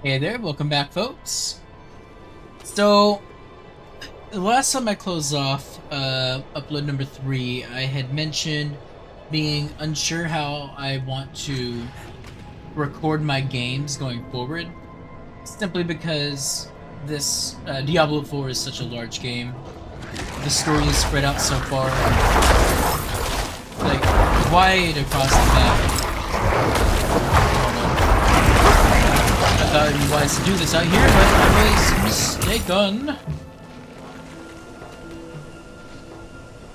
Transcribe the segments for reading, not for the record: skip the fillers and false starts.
Hey there, welcome back, folks. So, the last time I closed off upload number 3, I had mentioned being unsure how I want to record my games going forward, simply because this Diablo 4 is such a large game. The story is spread out so far, like wide across the map. I thought it'd be wise to do this out here, but I was mistaken.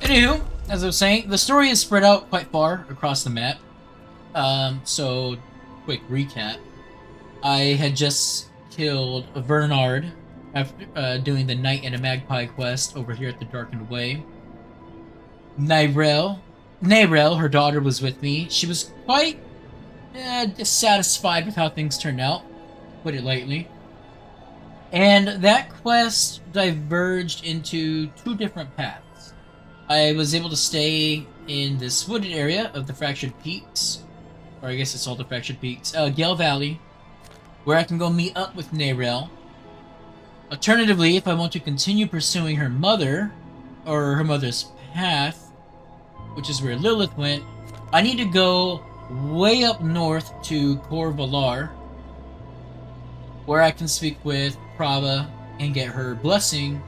Anywho, as I was saying, the story is spread out quite far across the map. So, quick recap. I had just killed Vhernard after doing the Knight and a Magpie quest over here at the Darkened Way. Neyrelle, her daughter, was with me. She was quite dissatisfied with how things turned out, put it lightly. And that quest diverged into 2 different paths. I was able to stay in this wooded area of the Fractured Peaks, or I guess it's all the Fractured Peaks, Gale Valley, where I can go meet up with Neyrelle. Alternatively, if I want to continue pursuing her mother, or her mother's path, which is where Lilith went, I need to go way up north to Cor Valar, where I can speak with Prava and get her blessing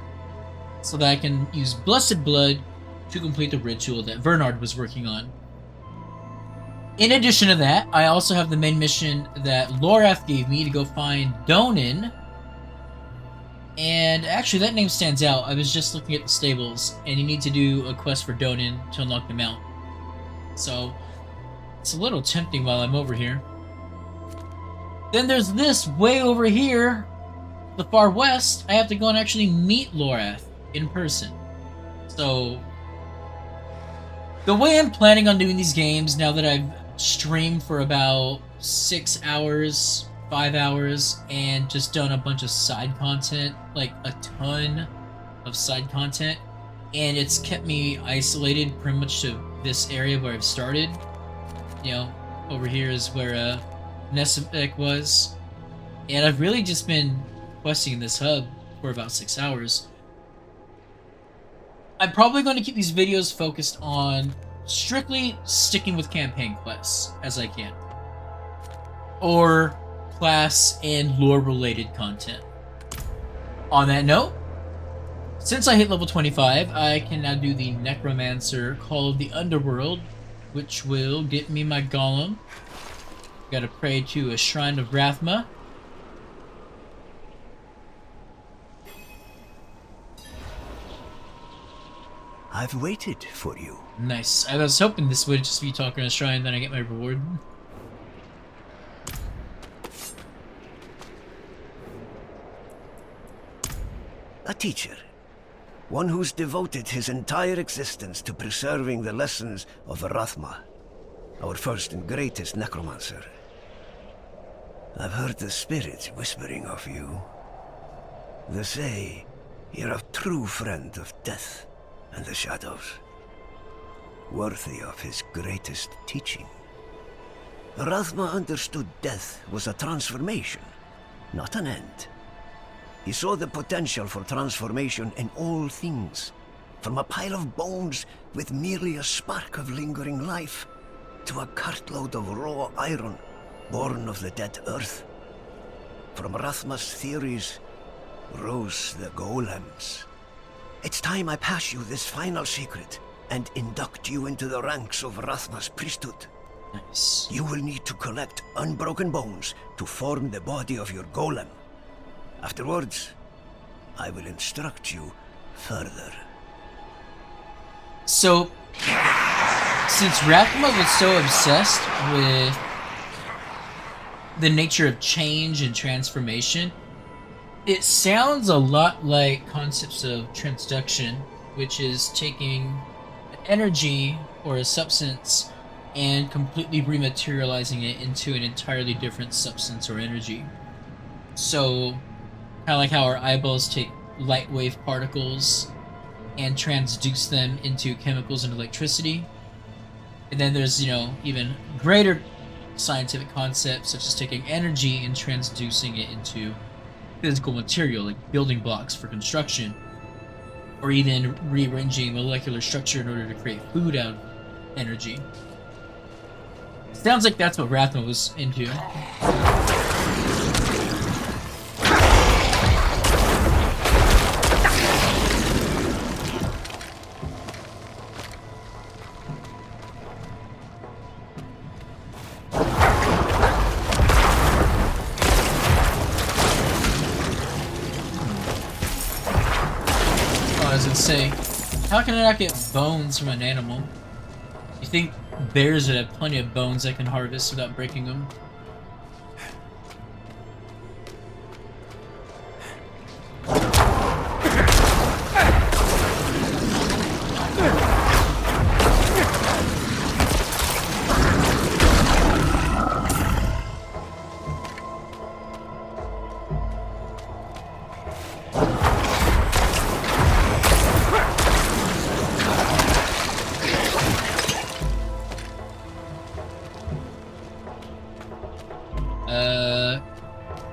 so that I can use Blessed Blood to complete the ritual that Vhernard was working on. In addition to that, I also have the main mission that Lorath gave me to go find Donin. And actually, that name stands out. I was just looking at the stables, and you need to do a quest for Donin to unlock the mount. So, it's a little tempting while I'm over here. Then there's this way over here, the far west. I have to go and actually meet Lorath in person. So, the way I'm planning on doing these games, now that I've streamed for about 6 hours, 5 hours, and just done a bunch of side content, like a ton of side content, and it's kept me isolated pretty much to this area where I've started. You know, over here is where Nesebek was, and I've really just been questing in this hub for about 6 hours. I'm probably going to keep these videos focused on strictly sticking with campaign quests as I can, or class and lore related content. On that note, since I hit level 25, I can now do the Necromancer Call of the Underworld, which will get me my Golem. Gotta pray to a Shrine of Rathma. I've waited for you. Nice. I was hoping this would just be talking to a shrine, then I get my reward. A teacher. One who's devoted his entire existence to preserving the lessons of Rathma, our first and greatest necromancer. I've heard the spirits whispering of you. They say you're a true friend of death and the shadows, worthy of his greatest teaching. Rathma understood death was a transformation, not an end. He saw the potential for transformation in all things, from a pile of bones with merely a spark of lingering life, to a cartload of raw iron born of the dead earth. From Rathma's theories rose the golems. It's time I pass you this final secret and induct you into the ranks of Rathma's priesthood. Nice. You will need to collect unbroken bones to form the body of your golem. Afterwards, I will instruct you further. So, since Rathma was so obsessed with the nature of change and transformation, it sounds a lot like concepts of transduction, which is taking an energy or a substance and completely rematerializing it into an entirely different substance or energy. So, kind of like how our eyeballs take light wave particles and transduce them into chemicals and electricity. And then there's, you know, even greater scientific concepts such as taking energy and transducing it into physical material like building blocks for construction, or even rearranging molecular structure in order to create food out of energy. Sounds like that's what Rathma was into. Say, how can I not get bones from an animal? You think bears would have plenty of bones I can harvest without breaking them?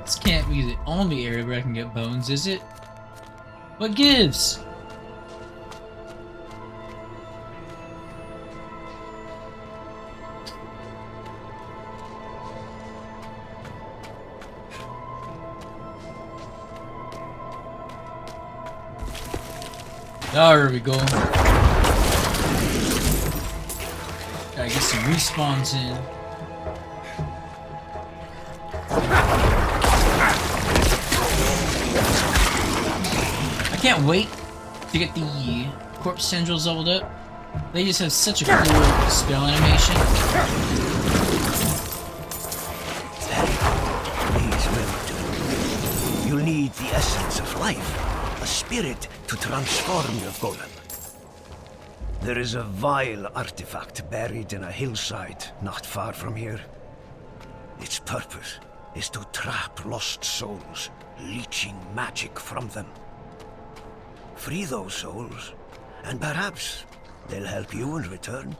This can't be the only area where I can get bones, is it? What gives? There we go. Gotta get some respawns in. I can't wait to get the corpse tendrils leveled up. They just have such a cool spell animation. These will do. You'll need the essence of life, a spirit to transform your golem. There is a vile artifact buried in a hillside not far from here. Its purpose is to trap lost souls, leeching magic from them. Free those souls, and perhaps they'll help you in return.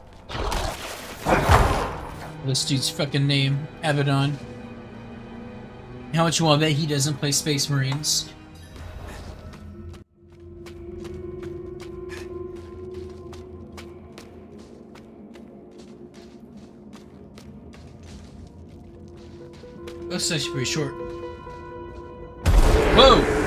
This dude's fucking name, Abaddon. How much you want to bet he doesn't play Space Marines? Looks actually pretty short. Whoa!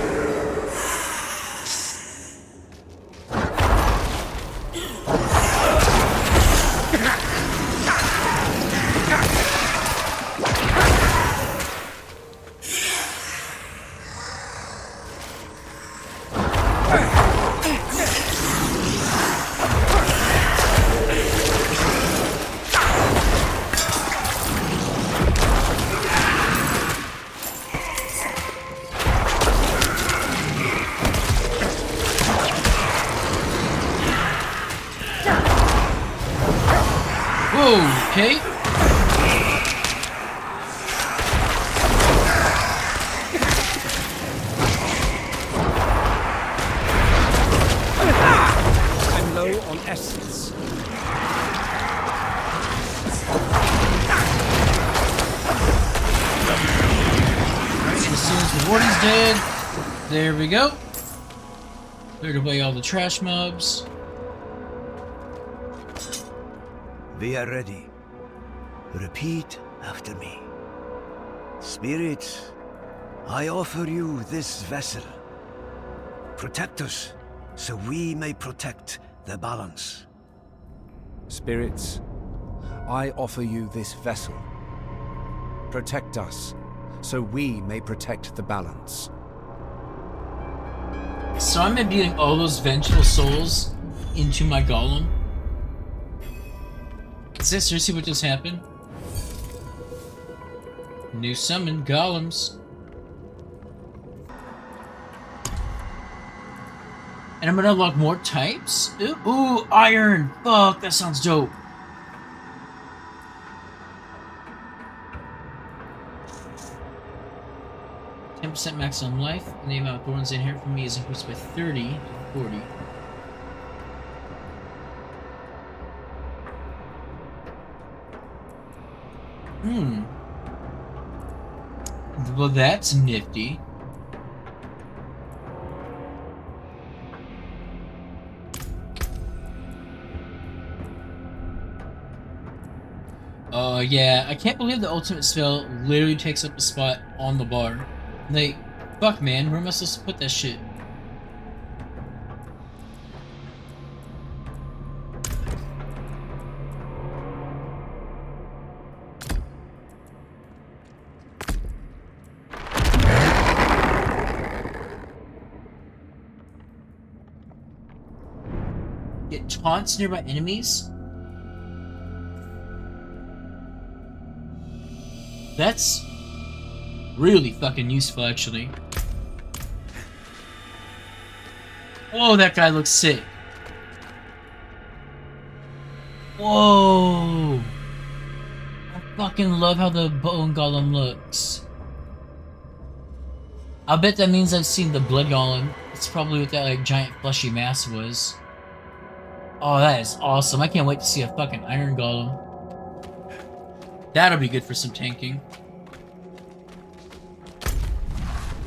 Okay. I'm low on essence. As soon as the warden's dead, there we go. Cleared away all the trash mobs. We are ready. Repeat after me. Spirits, I offer you this vessel. Protect us, so we may protect the balance. Spirits, I offer you this vessel. Protect us, so we may protect the balance. So I'm imbuing all those vengeful souls into my golem. Is that seriously what just happened? New summon golems. And I'm gonna unlock more types? Ooh, iron! Fuck, that sounds dope. %, maximum life, and the amount of thorns they inherit from me is increased by 30 to 40. Hmm. Well, that's nifty. Yeah, I can't believe the ultimate spell literally takes up a spot on the bar. Like, fuck man, where am I supposed to put that shit? It taunts nearby enemies? That's really fucking useful, actually. Oh, that guy looks sick. Whoa! I fucking love how the bone golem looks. I bet that means I've seen the blood golem. It's probably what that like giant fleshy mass was. Oh, that is awesome. I can't wait to see a fucking iron golem. That'll be good for some tanking.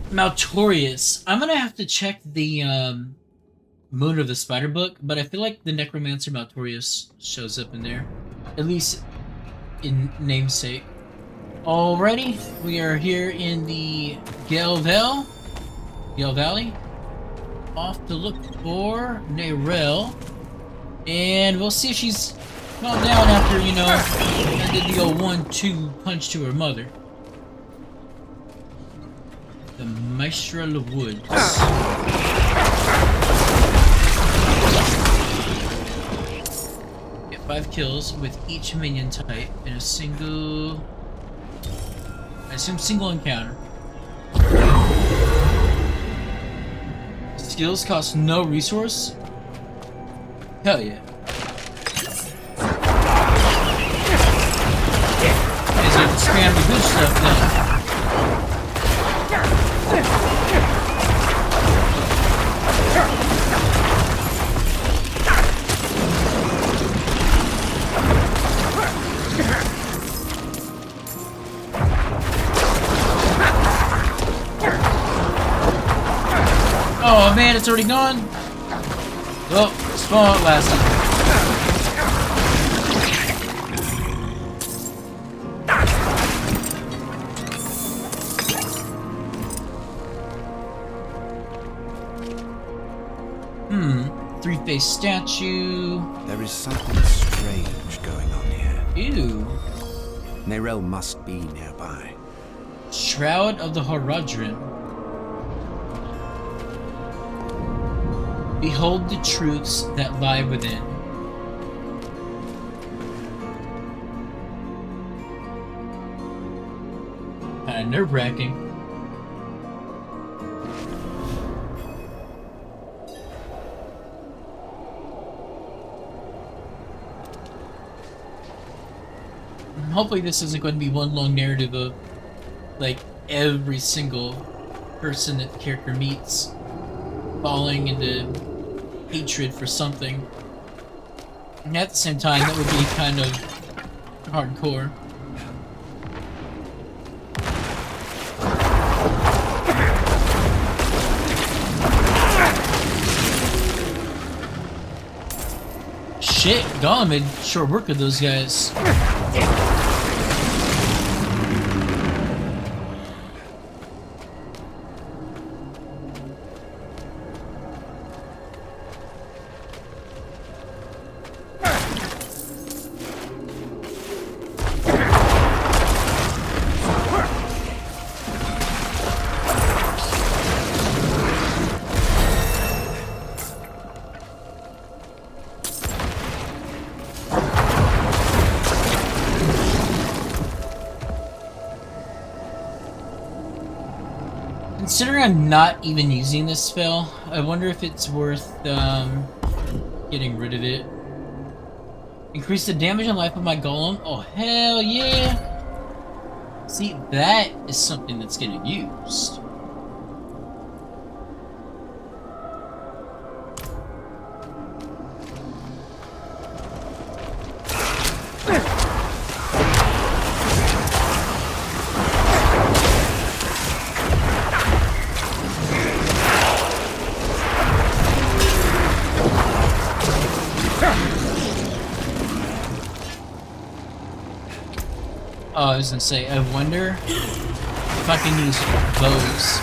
Maltorius. I'm gonna have to check the mood of the spider book, but I feel like the necromancer Maltorius shows up in there. At least in namesake. Alrighty, we are here in the Gale Valley. Off to look for Neyrelle. And we'll see if she's calmed down after, you know, I did the old 1-2 punch to her mother. The Maestral of Woods. Get 5 kills with each minion type in a single... I assume single encounter. Skills cost no resource? Hell yeah. Guys have to spam the good stuff then. Oh man, it's already gone. Oh, spawn lasted. Three-faced statue. There is something strange going on here. Ew. Neyrelle must be nearby. Shroud of the Horadrim. Behold the truths that lie within. Kinda nerve-wracking. Hopefully this isn't going to be one long narrative of, like, every single person that the character meets falling into hatred for something. And at the same time, that would be kind of hardcore. Shit, Golem made short work of those guys. Considering I'm not even using this spell, I wonder if it's worth getting rid of it. Increase the damage and life of my golem. Oh hell yeah! See, that is something that's getting used. I was gonna say, I wonder if I can use bows.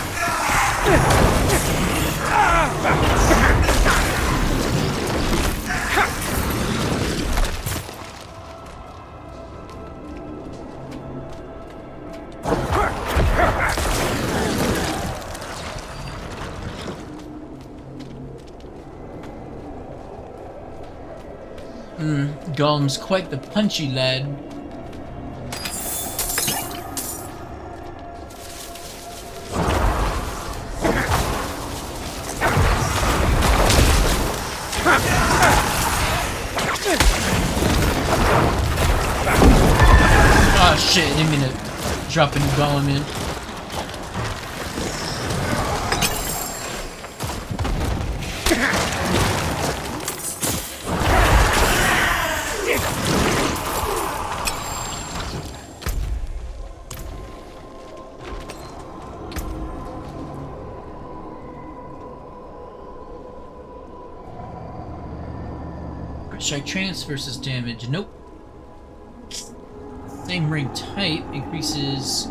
Golem's quite the punchy lad. Oh shit, I didn't mean to drop a new golem in. Strike trance versus damage. Nope. Same ring type increases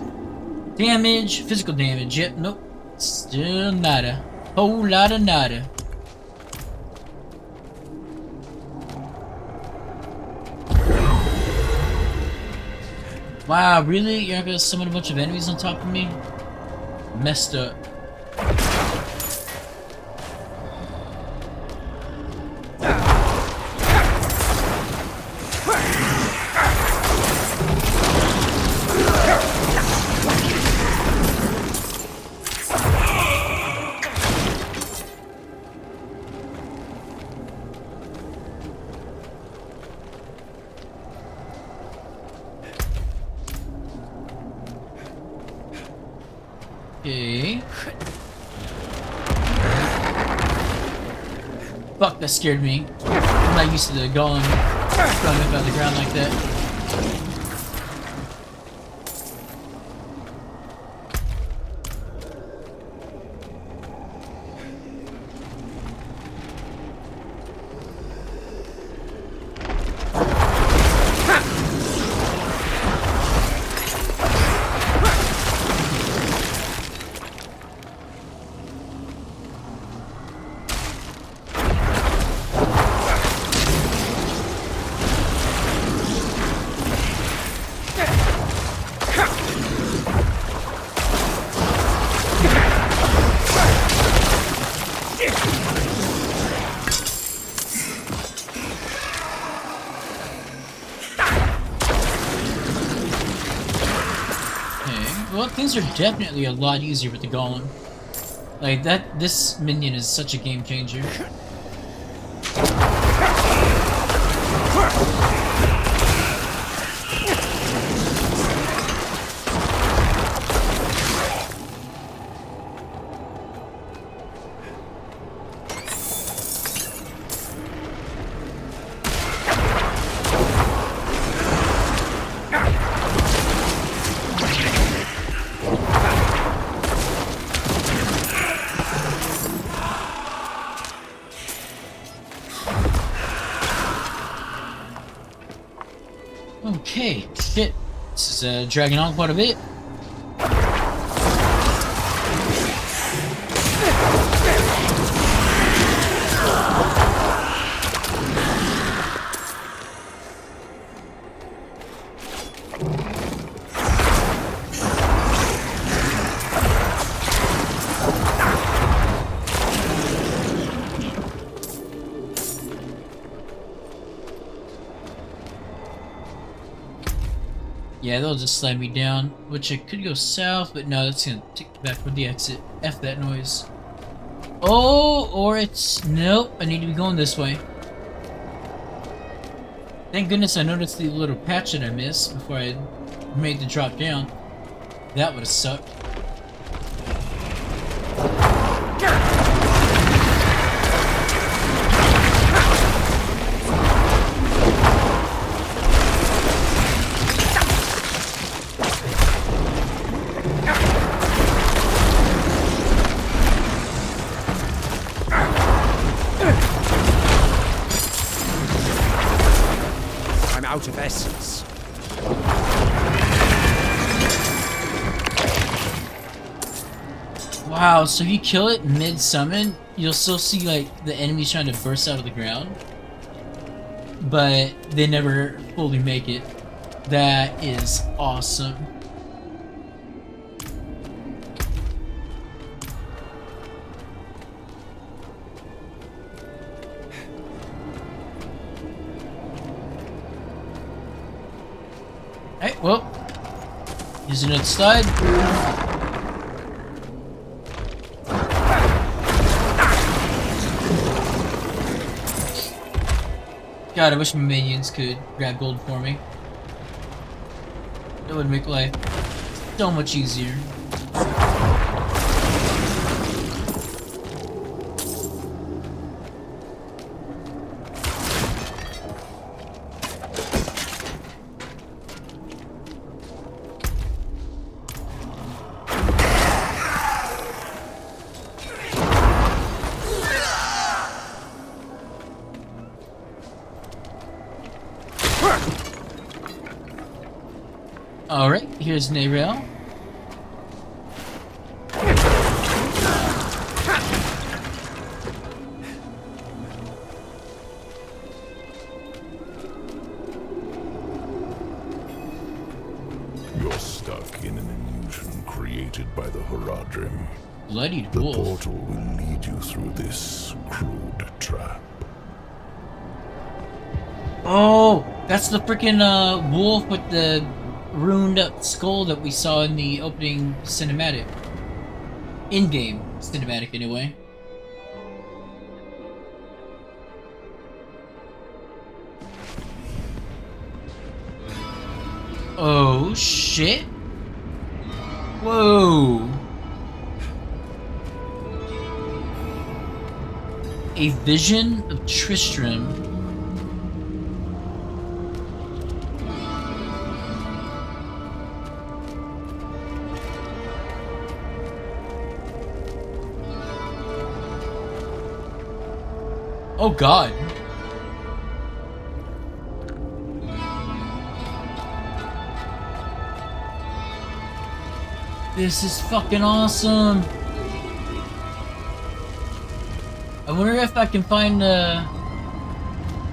damage, physical damage. Yep, nope. Still nada. Whole lot of nada. Wow, really? You're not gonna summon a bunch of enemies on top of me? Messed up. Okay. Fuck, that scared me. I'm not used to the golem throwing up out of the ground like that. Well, things are definitely a lot easier with the golem. Like, this minion is such a game changer. Okay, shit. This is dragging on quite a bit. Yeah, they'll just slide me down, which I could go south, but no, that's gonna take me back for the exit. F that noise. Oh, or it's... Nope, I need to be going this way. Thank goodness I noticed the little patch that I missed before I made the drop down. That would have sucked. Out of essence. Wow, so if you kill it mid-summon, you'll still see, like, the enemies trying to burst out of the ground. But they never fully make it. That is awesome. Hey, well, here's another slide. God, I wish my minions could grab gold for me. That would make life so much easier. Alright, here's Neyrelle. You're stuck in an illusion created by the Horadrim. Bloodied The wolf. portal will lead you through this crude trap. Oh, that's the freaking wolf with the ruined up skull that we saw in the opening cinematic. In-game cinematic, anyway. Oh, shit. Whoa. A vision of Tristram. Oh god. This is fucking awesome. I wonder if I can find a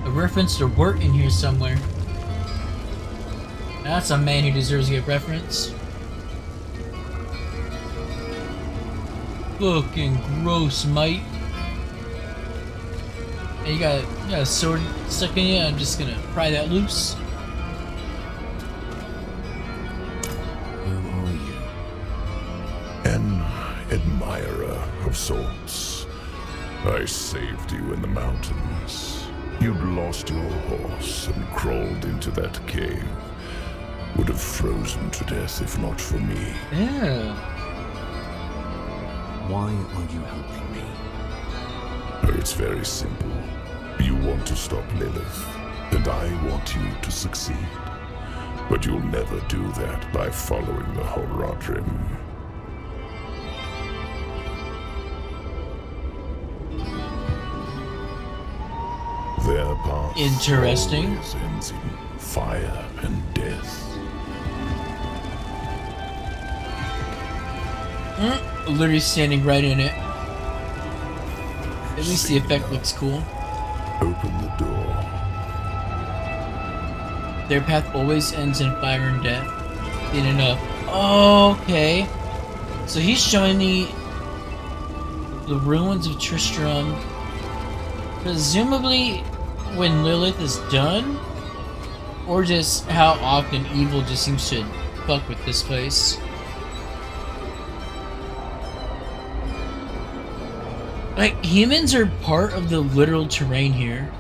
reference to Wirt in here somewhere. That's a man who deserves to get reference. Fucking gross, mate. Hey, you got a sword stuck in you. I'm just gonna pry that loose. Who are you? An admirer of sorts. I saved you in the mountains. You'd lost your horse and crawled into that cave. Would have frozen to death if not for me. Yeah. Why are you helping me? Oh, it's very simple. You want to stop Lilith, and I want you to succeed. But you'll never do that by following the Horadrim. Their path Interesting. always ends in fire and death. Literally standing right in it. At least the effect looks cool. Open the door. Their path always ends in fire and death. In enough. Okay. So he's showing me the ruins of Tristram. Presumably when Lilith is done. Or just how often evil just seems to fuck with this place. Like, humans are part of the literal terrain here.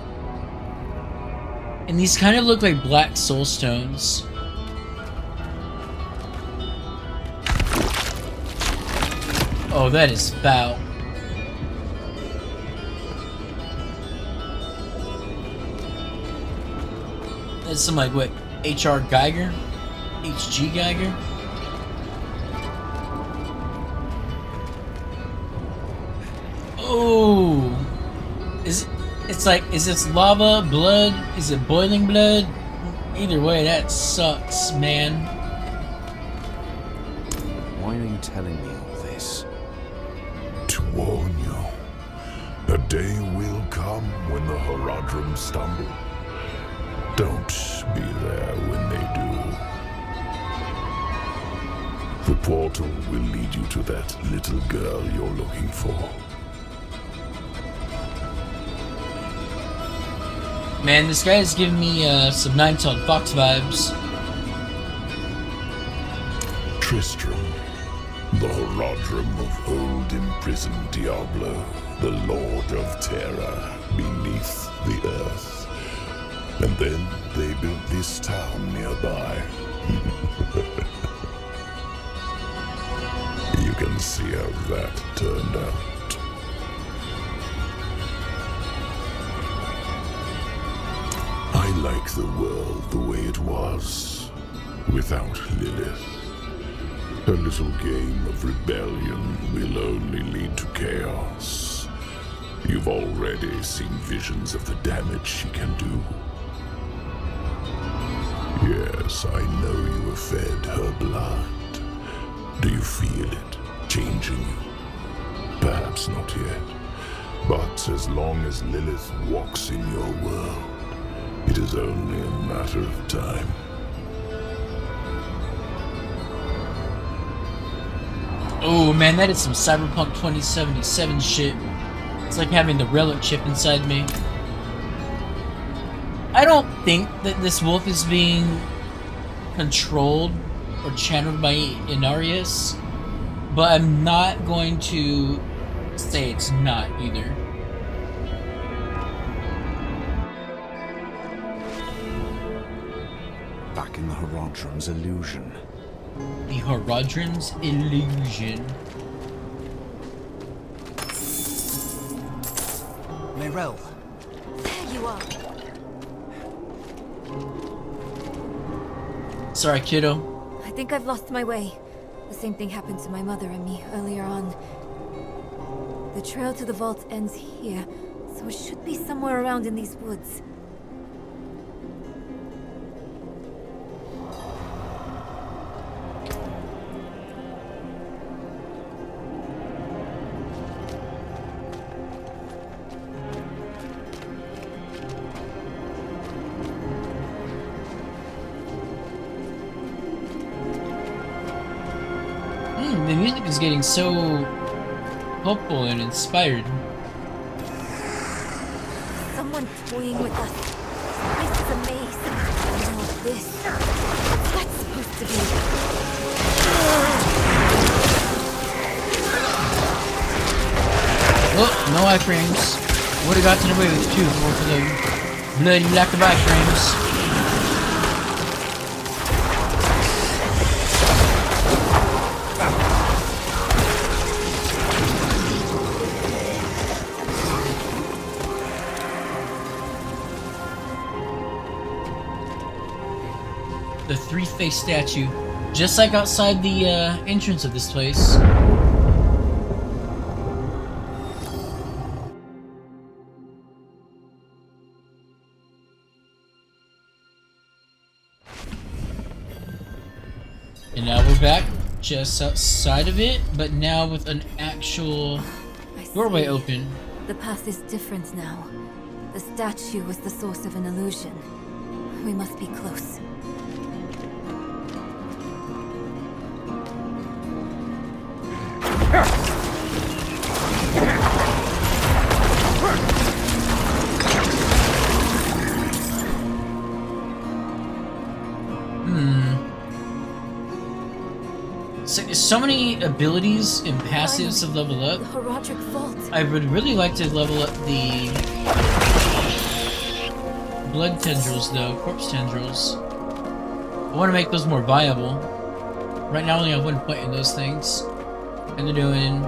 And these kind of look like black soul stones. Oh, that is foul. That's some, like, what? H.R. Geiger? H.G. Geiger? Oh, it's like, is this lava, blood? Is it boiling blood? Either way, that sucks, man. Why are you telling me all this? warn you. A day will come when the Horadrim stumble. Don't be there when they do. The portal will lead you to that little girl you're looking for. Man, this guy is giving me some nine-tailed fox vibes. Tristram, the Horadrim of old imprisoned Diablo, the Lord of Terror beneath the earth. And then they built this town nearby. You can see how that turned out. I like the world the way it was, without Lilith. Her little game of rebellion will only lead to chaos. You've already seen visions of the damage she can do. Yes, I know you have fed her blood. Do you feel it changing you? Perhaps not yet. But as long as Lilith walks in your world, it is only a matter of time. Oh man, that is some Cyberpunk 2077 shit. It's like having the relic chip inside me. I don't think that this wolf is being controlled or channeled by Inarius, but I'm not going to say it's not either. Back in the Horadrim's illusion. The Horadrim's illusion. Neyrelle. There you are. Sorry, kiddo. I think I've lost my way. The same thing happened to my mother and me earlier on. The trail to the vault ends here, so it should be somewhere around in these woods. The music is getting so hopeful and inspired. Someone toying with us. This is a maze. And all this. What's that supposed to be? Oh, no iframes. Would've gotten away with two for the bloody lack of iframes. The three-faced statue, just like outside the entrance of this place. And now we're back just outside of it, but now with an actual doorway open. The path is different now. The statue was the source of an illusion. We must be close. So many abilities and passives to level up. The Horadrim Vault. I would really like to level up the blood tendrils though, corpse tendrils. I want to make those more viable. Right now I only have 1 point in those things. And they're doing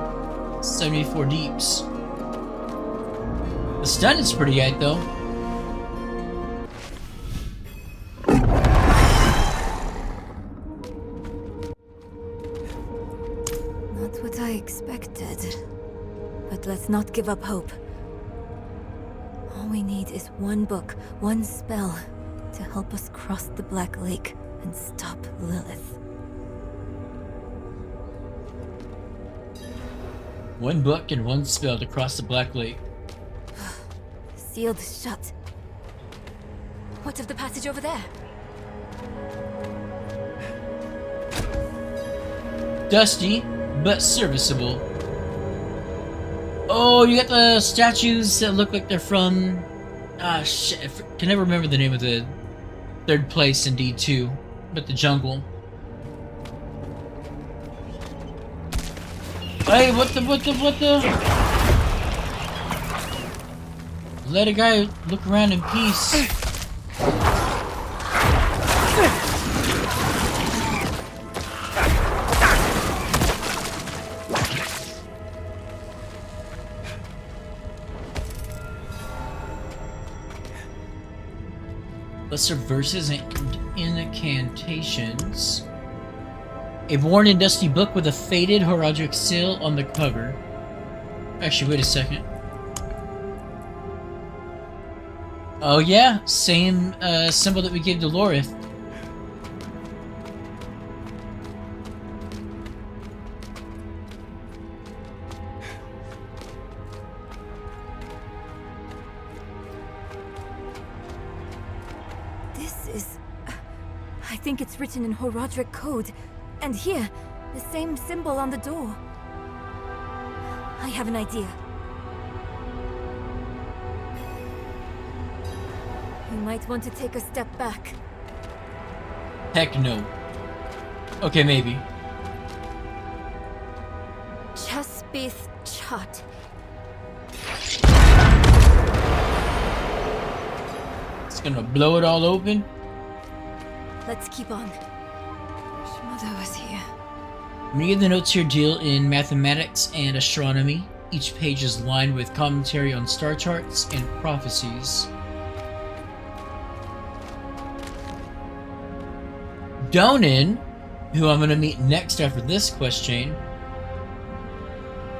74 deeps. The stun is pretty tight though. Not what I expected. But let's not give up hope. All we need is one book, one spell, to help us cross the Black Lake and stop Lilith. One book and one spell to cross the Black Lake. Sealed shut. What of the passage over there? Dusty, but serviceable. Oh, you got the statues that look like they're from... Ah, shit. I can never remember the name of the third place in D2. But the jungle. Hey, what the... Let a guy look around in peace. Lesser verses and incantations. A worn and dusty book with a faded Horadrim seal on the cover. Actually, wait a second. Oh yeah, same symbol that we gave to Lilith. I think it's written in Horadrim code. And here, the same symbol on the door. I have an idea. You might want to take a step back. Heck no. Okay, maybe. Chaspith Tchort. It's gonna blow it all open. Let's keep on. Wish Mother was here. Many of the notes here deal in mathematics and astronomy. Each page is lined with commentary on star charts and prophecies. Donan, who I'm gonna meet next after this quest chain.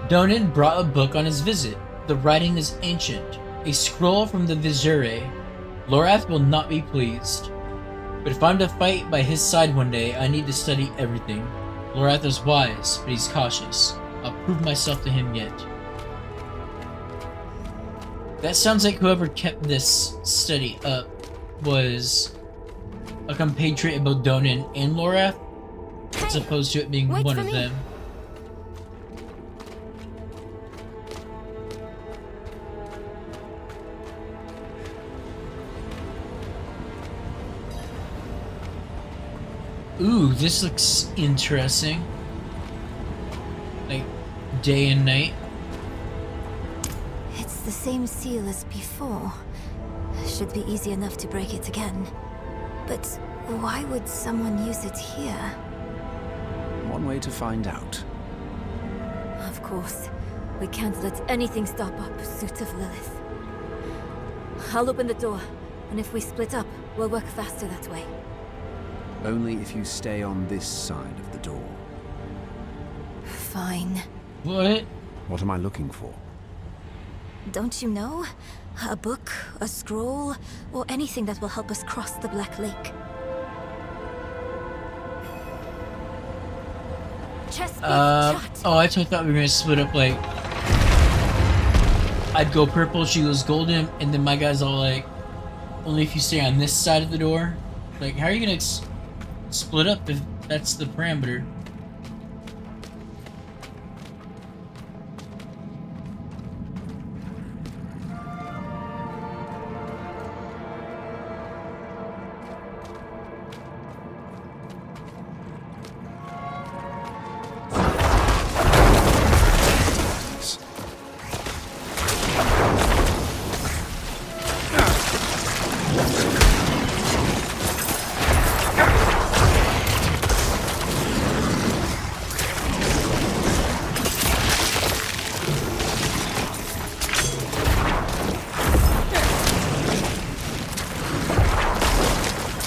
Donan brought a book on his visit. The writing is ancient, a scroll from the Vhernard. Lorath will not be pleased. But if I'm to fight by his side one day, I need to study everything. Lorath is wise, but he's cautious. I'll prove myself to him yet. That sounds like whoever kept this study up was a compatriot of both Donan and Lorath, as opposed to it being one of them. Ooh, this looks interesting. Like, day and night. It's the same seal as before. Should be easy enough to break it again. But why would someone use it here? One way to find out. Of course. We can't let anything stop our pursuit of Lilith. I'll open the door, and if we split up, we'll work faster that way. Only if you stay on this side of the door. Fine. What? What am I looking for? Don't you know? A book, a scroll, or anything that will help us cross the Black Lake. Oh, I totally thought we were gonna split up, like... I'd go purple, she goes golden, and then my guy's all like... Only if you stay on this side of the door. Like, how are you gonna split up if that's the parameter?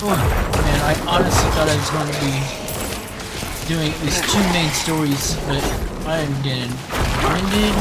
Man, I honestly thought I was going to be doing at least 2 main stories, but I am getting winded.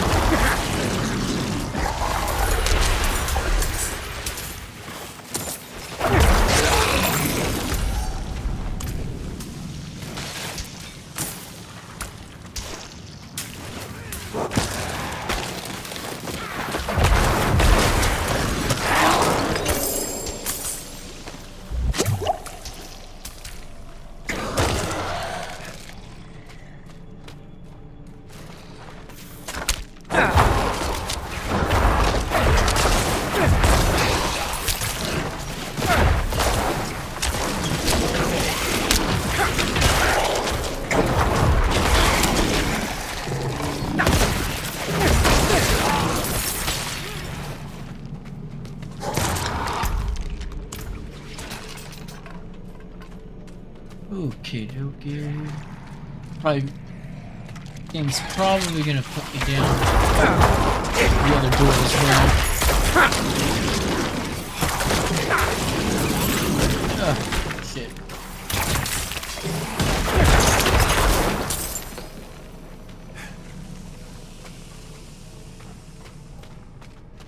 Okay. Probably. Game's probably gonna put me down the other door as well. Shit.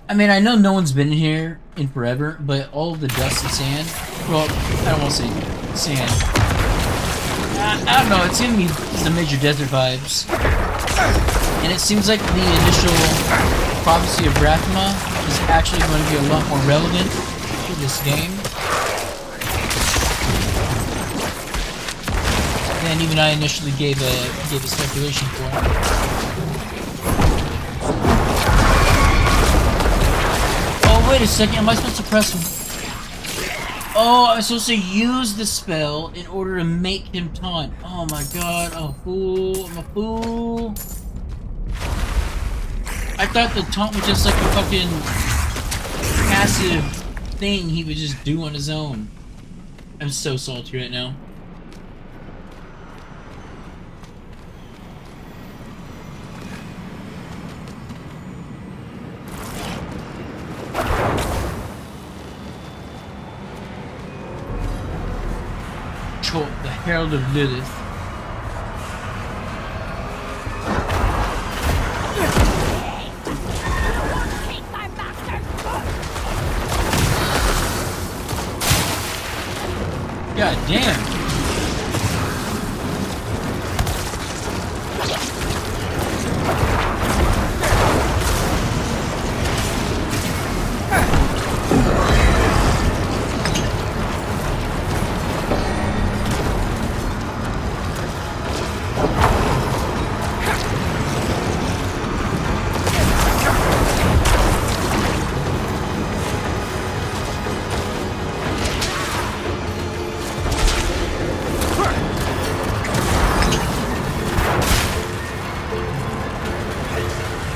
I mean, I know no one's been in here in forever, but all of the dust and sand. Well, I don't want to say sand. I don't know, it's giving me some major desert vibes. And it seems like the initial prophecy of Rathma is actually going to be a lot more relevant to this game than even I initially gave a speculation for. Oh, wait a second, am I supposed to press... Oh, I'm supposed to use the spell in order to make him taunt. Oh my god, I'm a fool, I'm a fool. I thought the taunt was just like a fucking passive thing he would just do on his own. I'm so salty right now. Tchort, the Herald of Lilith. God damn.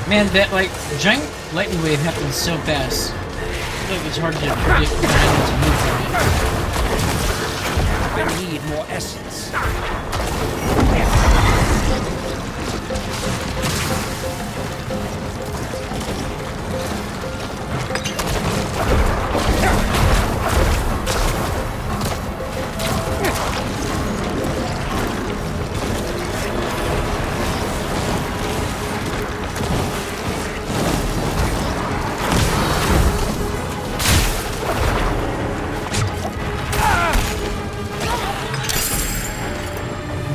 Man, that, like, giant lightning wave happens so fast. I feel like it's hard to predict when I need to move from it. We need more essence.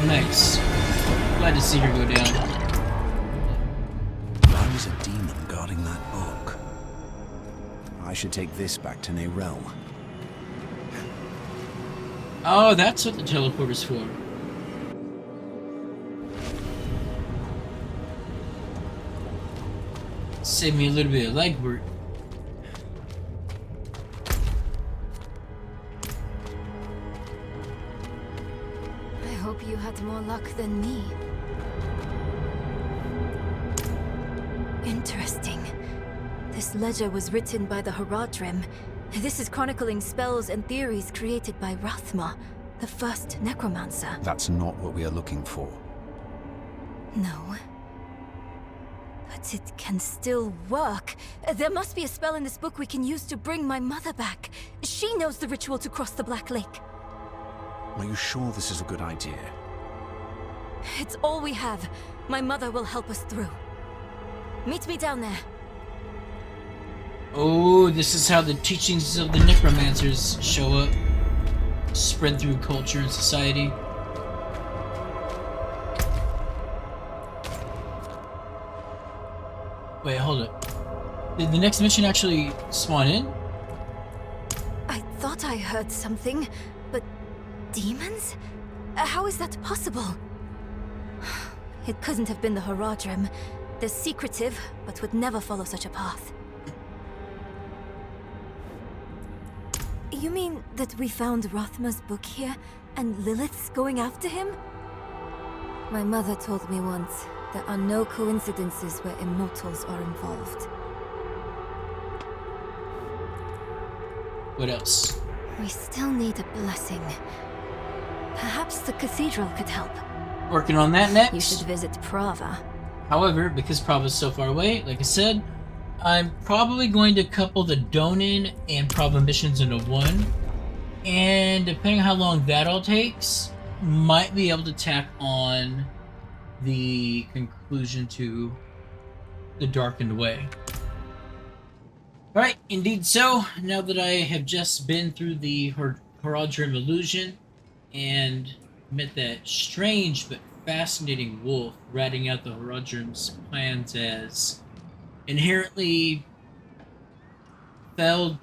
Nice. Glad to see her go down. There is a demon guarding that book. I should take this back to Neyrelle. Oh, that's what the teleporter's for. Save me a little bit of legwork. I hope you had more luck than me. Interesting. This ledger was written by the Horadrim. This is chronicling spells and theories created by Rathma, the first necromancer. That's not what we are looking for. No. But it can still work. There must be a spell in this book we can use to bring my mother back. She knows the ritual to cross the Black Lake. Are you sure this is a good idea? It's all we have. My mother will help us through. Meet me down there. Oh, this is how the teachings of the necromancers show up. Spread through culture and society. Wait, hold up. Did the next mission actually spawn in? I thought I heard something, but demons? How is that possible? It couldn't have been the Horadrim. They're secretive, but would never follow such a path. You mean that we found Rathma's book here, and Lilith's going after him? My mother told me once, there are no coincidences where immortals are involved. What else? We still need a blessing. Perhaps the cathedral could help. Working on that next. You should visit Prava. However, because Prava's so far away, like I said, I'm probably going to couple the Donin and Prava missions into one. And depending on how long that all takes, might be able to tack on the conclusion to the Darkened Way. Alright, indeed so. Now that I have just been through the Horadrim illusion and met that strange but fascinating wolf ratting out the Horadrim's plans as inherently doomed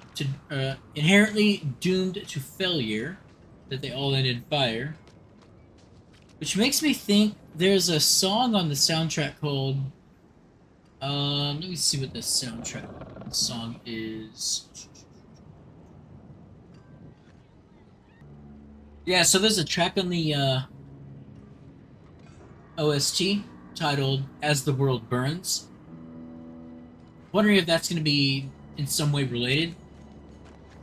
to failure, that they all end in fire. Which makes me think there's a song on the soundtrack called... let me see what the soundtrack song is. Yeah, so there's a track on the OST titled As the World Burns. Wondering if that's going to be in some way related.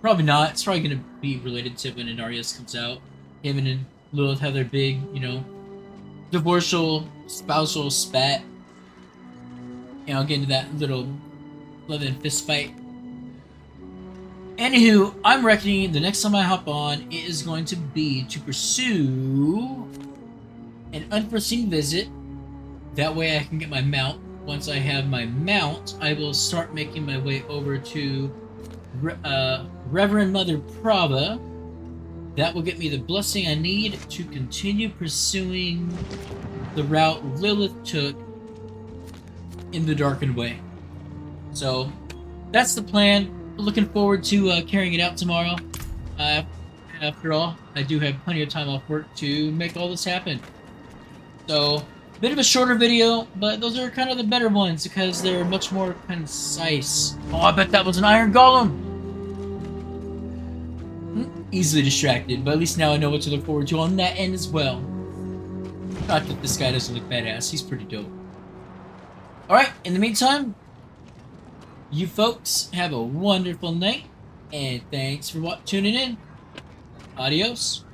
Probably not. It's probably going to be related to when Inarius comes out. Him and Lilith have their big, you know, divorcial, spousal spat. You know, I'll get into that little love and fist fight. Anywho, I'm reckoning the next time I hop on, it is going to be to pursue an unforeseen visit. That way I can get my mount. Once I have my mount, I will start making my way over to Reverend Mother Prava. That will get me the blessing I need to continue pursuing the route Lilith took in the Darkened Way. So, that's the plan. Looking forward to carrying it out tomorrow. After all, I do have plenty of time off work to make all this happen. So, bit of a shorter video, but those are kind of the better ones because they're much more concise. Oh, I bet that was an Iron Golem! Easily distracted, but at least now I know what to look forward to on that end as well. Not that this guy doesn't look badass, he's pretty dope. Alright, in the meantime, you folks have a wonderful night, and thanks for tuning in. Adios.